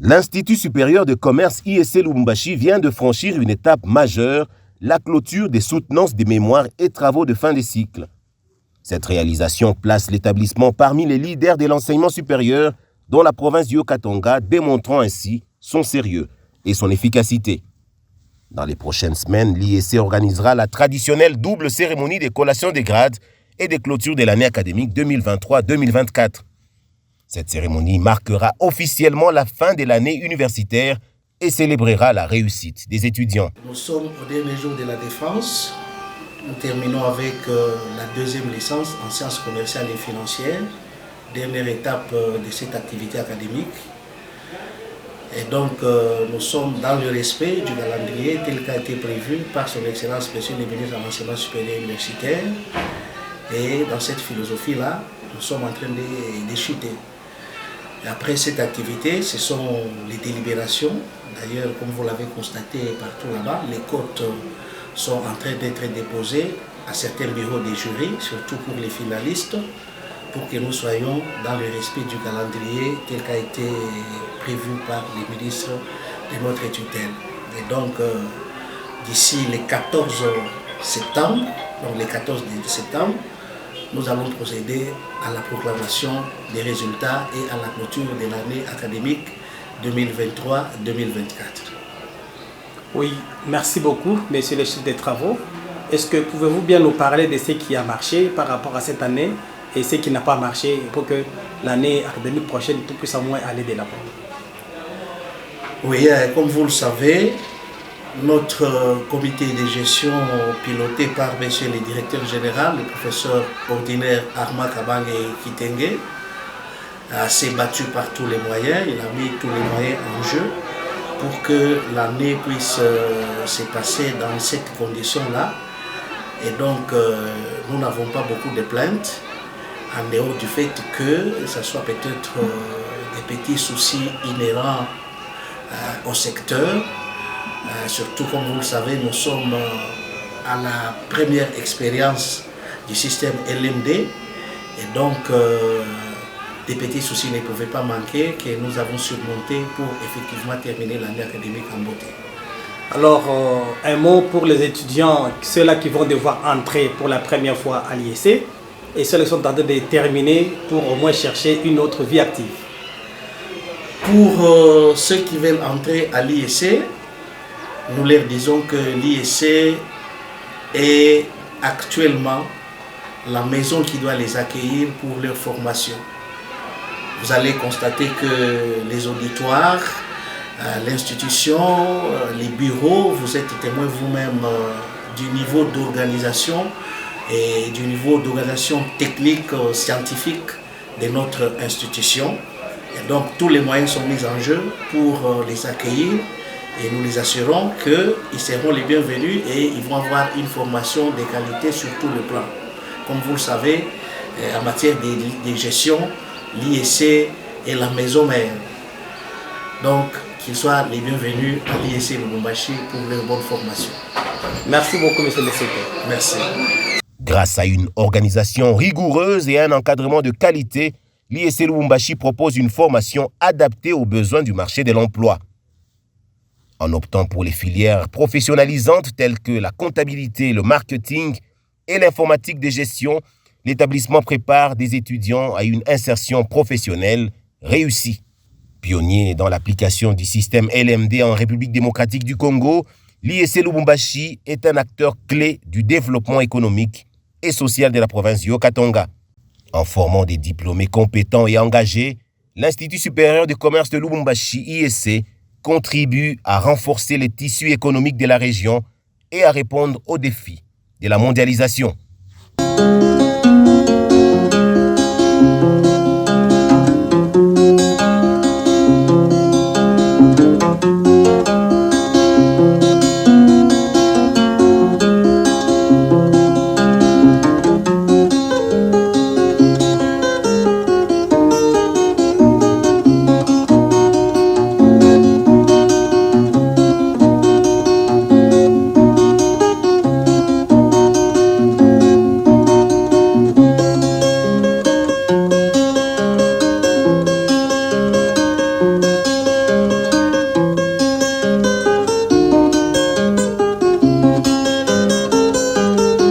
L'Institut supérieur de commerce ISC Lubumbashi vient de franchir une étape majeure, la clôture des soutenances des mémoires et travaux de fin de cycle. Cette réalisation place l'établissement parmi les leaders de l'enseignement supérieur dans la province du Haut-Katanga, démontrant ainsi son sérieux et son efficacité. Dans les prochaines semaines, l'ISC organisera la traditionnelle double cérémonie de collation des grades et de clôture de l'année académique 2023-2024. Cette cérémonie marquera officiellement la fin de l'année universitaire et célébrera la réussite des étudiants. Nous sommes au dernier jour de la défense. Nous terminons avec la deuxième licence en sciences commerciales et financières, dernière étape de cette activité académique. Et donc, nous sommes dans le respect du calendrier tel qu'a été prévu par son Excellence Monsieur le ministre de l'Enseignement supérieur et universitaire. Et dans cette philosophie-là, nous sommes en train de chuter. Et après cette activité, ce sont les délibérations. D'ailleurs, comme vous l'avez constaté partout là-bas, les cotes sont en train d'être déposées à certains bureaux des jurys, surtout pour les finalistes, pour que nous soyons dans le respect du calendrier tel qu'a été prévu par les ministres de notre tutelle. Et donc, d'ici le 14 septembre, donc le 14 septembre, nous allons procéder à la proclamation des résultats et à la clôture de l'année académique 2023-2024. Oui, merci beaucoup, monsieur le chef des travaux. Est-ce que pouvez-vous bien nous parler de ce qui a marché par rapport à cette année et ce qui n'a pas marché pour que l'année académique prochaine tout puisse au moins aller de l'avant? Oui, comme vous le savez, notre comité de gestion piloté par monsieur le directeur général, le professeur ordinaire Arma Kabang Kitenge, s'est battu par tous les moyens, il a mis tous les moyens en jeu pour que l'année puisse se passer dans cette condition-là. Et donc, nous n'avons pas beaucoup de plaintes, en dehors du fait que ce soit peut-être des petits soucis inhérents au secteur. Surtout, comme vous le savez, nous sommes à la première expérience du système LMD. Et donc, des petits soucis ne pouvaient pas manquer que nous avons surmonté pour effectivement terminer l'année académique en beauté. Alors, un mot pour les étudiants, ceux-là qui vont devoir entrer pour la première fois à l'ISC et ceux qui sont en train de terminer pour au moins chercher une autre vie active. Pour ceux qui veulent entrer à l'ISC, nous leur disons que l'ISC est actuellement la maison qui doit les accueillir pour leur formation. Vous allez constater que les auditoires, l'institution, les bureaux, vous êtes témoins vous-même du niveau d'organisation et du niveau d'organisation technique, scientifique de notre institution. Et donc tous les moyens sont mis en jeu pour les accueillir. Et nous les assurons qu'ils seront les bienvenus et ils vont avoir une formation de qualité sur tout le plan. Comme vous le savez, en matière de gestion, l'ISC est la maison mère. Donc, qu'ils soient les bienvenus à l'ISC Lubumbashi pour leur bonne formation. Merci beaucoup, monsieur le secrétaire. Merci. Grâce à une organisation rigoureuse et un encadrement de qualité, l'ISC Lubumbashi propose une formation adaptée aux besoins du marché de l'emploi. En optant pour les filières professionnalisantes telles que la comptabilité, le marketing et l'informatique de gestion, l'établissement prépare des étudiants à une insertion professionnelle réussie. Pionnier dans l'application du système LMD en République démocratique du Congo, l'ISC Lubumbashi est un acteur clé du développement économique et social de la province du Haut-Katanga. En formant des diplômés compétents et engagés, l'Institut supérieur de commerce de Lubumbashi, ISC, contribue à renforcer les tissus économiques de la région et à répondre aux défis de la mondialisation.